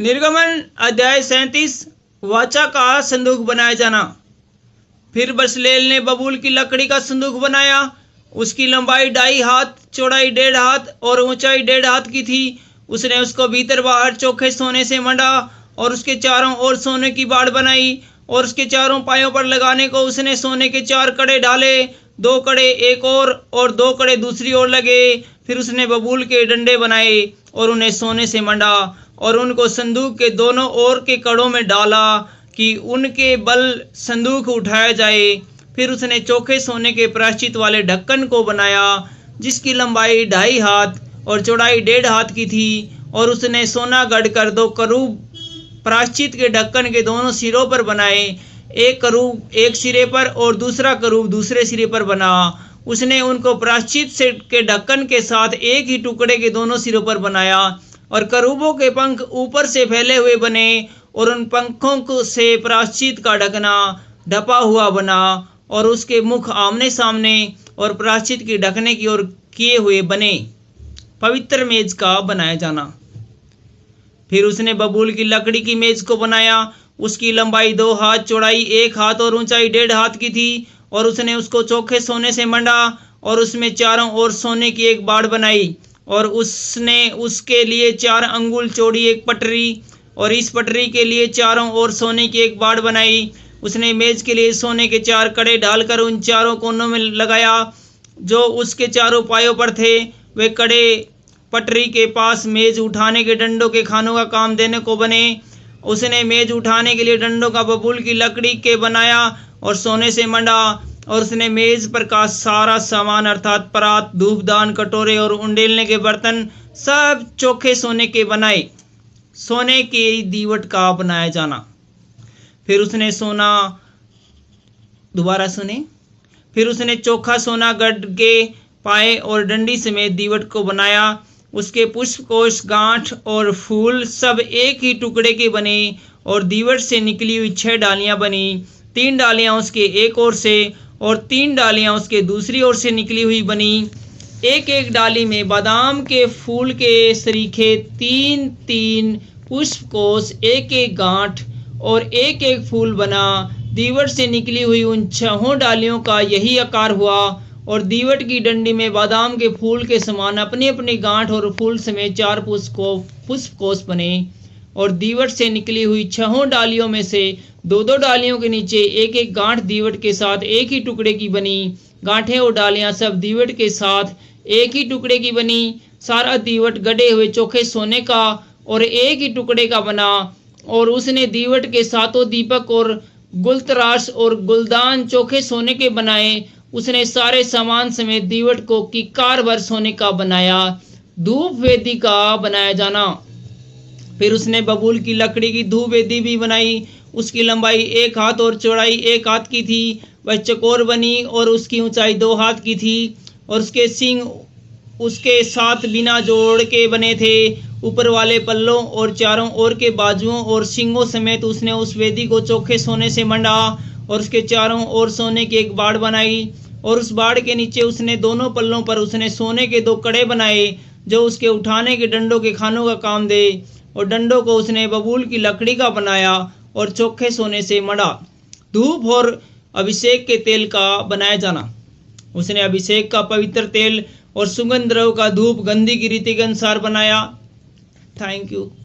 निर्गमन अध्याय 37 वाचा का संदूक बनाया जाना। फिर बसलेल ने बबूल की लकड़ी का संदूक बनाया। उसकी लंबाई 2.5 हाथ, चौड़ाई 1.5 हाथ और ऊंचाई 1.5 हाथ की थी। उसने उसको भीतर बाहर चोखे सोने से मंडा और उसके चारों ओर सोने की बाड़ बनाई और उसके चारों पायों पर लगाने को उसने सोने के 4 कड़े डाले, 2 कड़े एक और 2 कड़े दूसरी ओर लगे। फिर उसने बबूल के डंडे बनाए और उन्हें सोने से मंडा और उनको संदूक के दोनों ओर के कड़ों में डाला कि उनके बल संदूक उठाया जाए। फिर उसने चोखे सोने के प्रायश्चित वाले ढक्कन को बनाया जिसकी लंबाई 2.5 हाथ और चौड़ाई 1.5 हाथ की थी और उसने सोना गढ़कर 2 करूब प्रायश्चित के ढक्कन के दोनों सिरों पर बनाए। एक करूब एक सिरे पर और दूसरा करूब दूसरे सिरे पर बना। उसने उनको प्रायश्चित से के ढक्कन के साथ एक ही टुकड़े के दोनों सिरों पर बनाया और करूबों के पंख ऊपर से फैले हुए बने और उन पंखों से प्रायश्चित का ढकना ढपा हुआ बना और उसके मुख आमने सामने और प्रायश्चित के ढकने की ओर किए हुए बने। पवित्र मेज का बनाया जाना। फिर उसने बबूल की लकड़ी की मेज को बनाया। उसकी लंबाई 2 हाथ, चौड़ाई 1 हाथ और ऊंचाई 1.5 हाथ की थी और उसने उसको चोखे सोने से मंडा और उसमें चारों ओर सोने की एक बाड़ बनाई और उसने उसके लिए 4 अंगुल चौड़ी एक पटरी और इस पटरी के लिए चारों ओर सोने की एक बाड़ बनाई। उसने मेज के लिए सोने के 4 कड़े डालकर उन चारों कोनों में लगाया जो उसके चारों पायों पर थे। वे कड़े पटरी के पास मेज उठाने के डंडों के खानों का काम देने को बने। उसने मेज उठाने के लिए डंडों का बबूल की लकड़ी के बनाया और सोने से मंडा और उसने मेज पर का सारा सामान अर्थात परात, धूपदान, कटोरे और उंडेलने के बर्तन सब चोखे सोने के बनाए। सोने की दीवट का बनाया जाना। फिर उसने फिर उसने चोखा सोना गढ़ के पाए और डंडी समेत दीवट को बनाया। उसके पुष्पकोश, गांठ और फूल सब एक ही टुकड़े के बने और दीवट से निकली हुई 6 डालियां बनी। 3 डालियां उसके एक ओर से और 3 डालियां उसके दूसरी ओर से निकली हुई बनी। एक एक डाली में बादाम के फूल के सरीखे 3-3 पुष्पकोश, एक एक गांठ और एक एक फूल बना। दीवट से निकली हुई उन 6 डालियों का यही आकार हुआ और दीवट की डंडी में बादाम के फूल के समान अपनी अपनी गांठ और फूल समेत 4 पुष्पकोश बने और दीवट से निकली हुई 6 डालियों में से 2-2 डालियों के नीचे एक एक गांठ दीवट के साथ एक ही टुकड़े की बनी। गांठें और डालियां सब दीवट के साथ एक ही टुकड़े की बनी। सारा दीवट गढ़े हुए चोखे सोने का और एक ही टुकड़े का बना और उसने दीवट के 7 दीपक और गुलतराश और गुलदान चोखे सोने के बनाए। उसने सारे सामान समेत दीवट को किक्कार भर सोने का बनाया। धूप वेदी का बनाया जाना। फिर उसने बबूल की लकड़ी की धूप वेदी भी बनाई। उसकी लंबाई 1 हाथ और चौड़ाई 1 हाथ की थी। वह चकोर बनी और उसकी ऊंचाई 2 हाथ की थी और उसके सींग उसके साथ बिना जोड़ के बने थे। ऊपर वाले पल्लों और चारों ओर के बाजुओं और सींगों समेत उसने उस वेदी को चोखे सोने से मंडा और उसके चारों ओर सोने की एक बाड़ बनाई और उस बाड़ के नीचे उसने दोनों पल्लों पर उसने सोने के 2 कड़े बनाए जो उसके उठाने के डंडों के खानों का काम दे और डंडों को उसने बबूल की लकड़ी का बनाया और चोखे सोने से मढ़ा। धूप और अभिषेक के तेल का बनाया जाना। उसने अभिषेक का पवित्र तेल और सुगंध द्रव्य का धूप गंधी की रीति के अनुसार बनाया। Thank you.